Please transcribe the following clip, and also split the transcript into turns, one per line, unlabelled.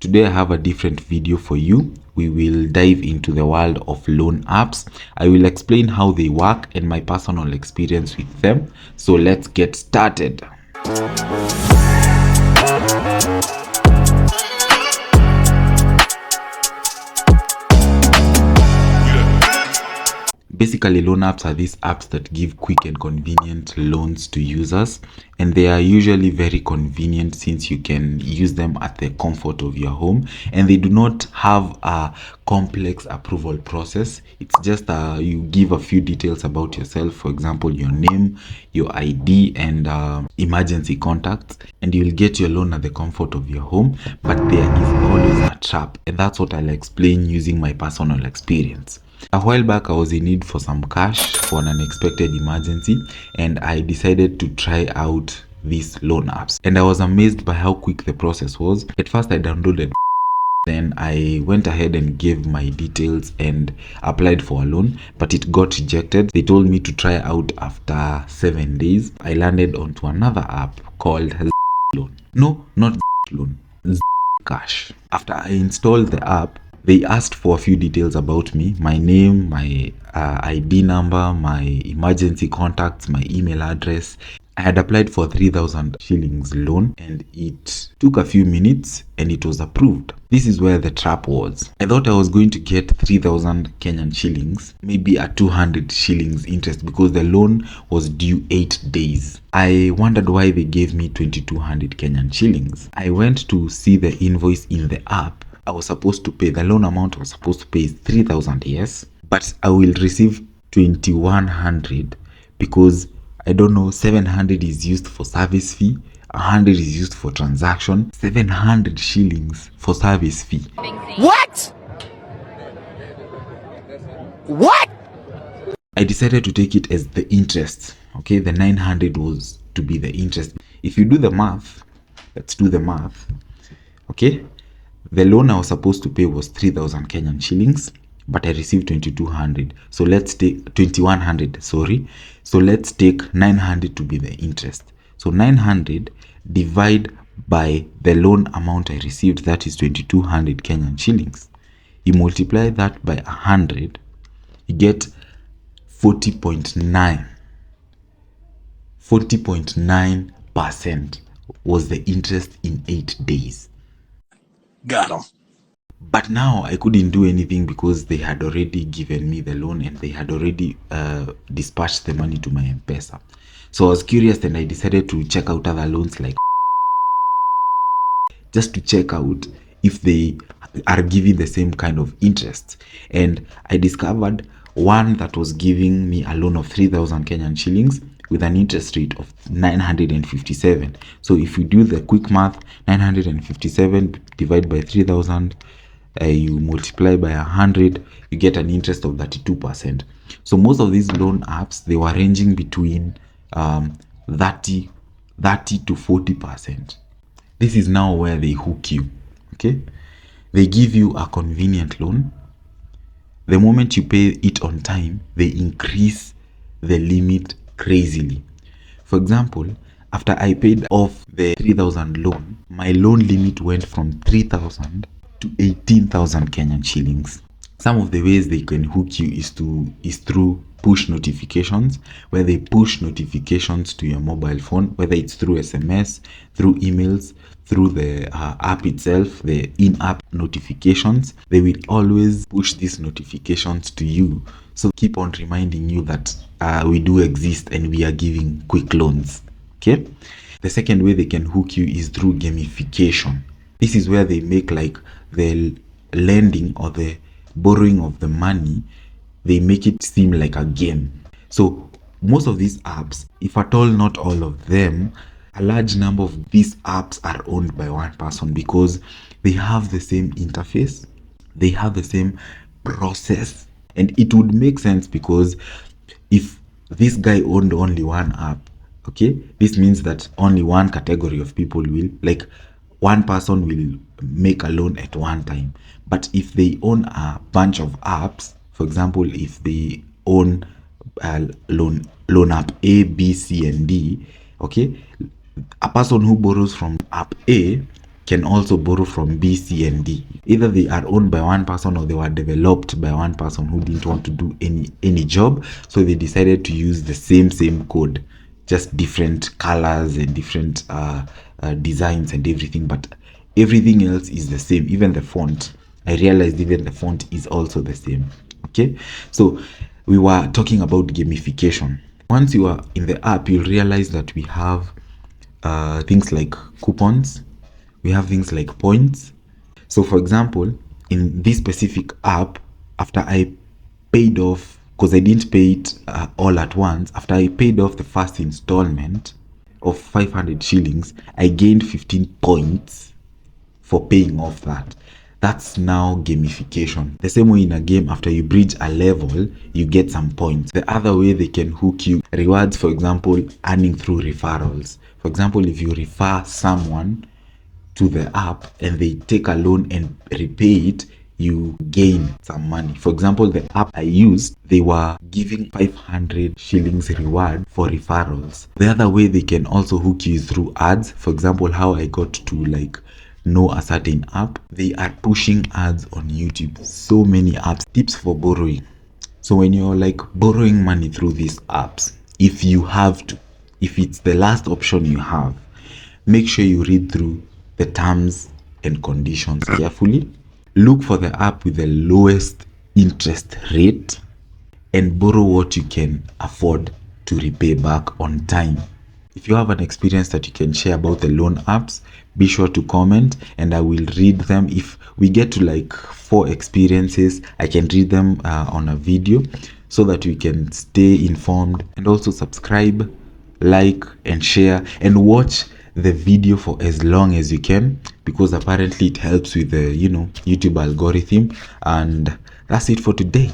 Today I have a different video for you. We will dive into the world of loan apps. I will explain how they work and my personal experience with them. So let's get started. Basically, loan apps are these apps that give quick and convenient loans to users, and they are usually very convenient since you can use them at the comfort of your home, and they do not have a complex approval process. It's just you give a few details about yourself, for example, your name, your ID, and emergency contacts, and you'll get your loan at the comfort of your home. But there is always a trap, and that's what I'll explain using my personal experience. A while back, I was in need for some cash for an unexpected emergency, and I decided to try out these loan apps. And I was amazed by how quick the process was. At first, I downloaded, then I went ahead and gave my details and applied for a loan, but it got rejected. They told me to try out after 7 days. I landed onto another app called Loan. No, not Loan, Cash. After I installed the app, they asked for a few details about me: my name, my ID number, my emergency contacts, my email address. I had applied for 3,000 shillings loan, and it took a few minutes and it was approved. This is where the trap was. I thought I was going to get 3,000 Kenyan shillings, maybe a 200 shillings interest, because the loan was due 8 days. I wondered why they gave me 2,200 Kenyan shillings. I went to see the invoice in the app. I was supposed to pay, the loan amount I was supposed to pay is 3,000, yes, but I will receive 2,100 because I don't know, 700 is used for service fee, 100 is used for transaction, 700 shillings for service fee.
What? What?
I decided to take it as the interest. Okay, the 900 was to be the interest. If you do the math, let's do the math. Okay, the loan I was supposed to pay was 3,000 Kenyan shillings, but I received 2,200. So let's take 2,100, sorry. So let's take 900 to be the interest. So 900 divide by the loan amount I received, that is 2,200 Kenyan shillings. You multiply that by 100, you get 40.9. 40.9% was the interest in 8 days.
Got him.
But now I couldn't do anything because they had already given me the loan and they had already dispatched the money to my M-Pesa. So I was curious and I decided to check out other loans, like just to check out if they are giving the same kind of interest. And I discovered one that was giving me a loan of 3,000 Kenyan shillings with an interest rate of 957. So if you do the quick math, 957 divided by 3,000, you multiply by 100, you get an interest of 32%. So most of these loan apps, they were ranging between 30 to 40%. This is now where they hook you. Okay, they give you a convenient loan. The moment you pay it on time, they increase the limit crazily. For example, after I paid off the 3,000 loan, my loan limit went from 3,000 to 18,000 Kenyan shillings. Some of the ways they can hook you is through push notifications, where they push notifications to your mobile phone, whether it's through SMS, through emails, through the app itself, the in-app notifications. They will always push these notifications to you. So keep on reminding you that we do exist and we are giving quick loans. Okay. The second way they can hook you is through gamification. This is where they make like the lending or the borrowing of the money, they make it seem like a game. So most of these apps, if at all not all of them, a large number of these apps are owned by one person because they have the same interface, they have the same process. And it would make sense because if this guy owned only one app, okay, this means that only one category of people will, like, one person will make a loan at one time. But if they own a bunch of apps, for example, if they own loan app A, B, C, and D, okay, a person who borrows from app A can also borrow from B, C, and D. Either they are owned by one person or they were developed by one person who didn't want to do any job, so they decided to use the same code, just different colors and different designs and everything, but everything else is the same. Even the font, I realized even the font is also the same. Okay, so we were talking about gamification. Once you are in the app, you'll realize that we have things like coupons, we have things like points. So for example, in this specific app, after I paid off, because I didn't pay it all at once, after I paid off the first installment of 500 shillings, I gained 15 points for paying off that. That's now gamification. The same way in a game, after you bridge a level, you get some points. The other way they can hook you, rewards, for example, earning through referrals. For example, if you refer someone to the app and they take a loan and repay it, you gain some money. For example, the app I used, they were giving 500 shillings reward for referrals. The other way they can also hook you is through ads. For example, how I got to like know a certain app, they are pushing ads on YouTube. So many apps. Tips for borrowing. So when you're like borrowing money through these apps, if you have to, if it's the last option you have, make sure you read through the terms and conditions carefully. Look for the app with the lowest interest rate and borrow what you can afford to repay back on time. If you have an experience that you can share about the loan apps, be sure to comment and I will read them. If we get to like 4 experiences, I can read them on a video so that we can stay informed. And also subscribe, like and share, and watch the video for as long as you can, because apparently it helps with the YouTube algorithm. And that's it for today.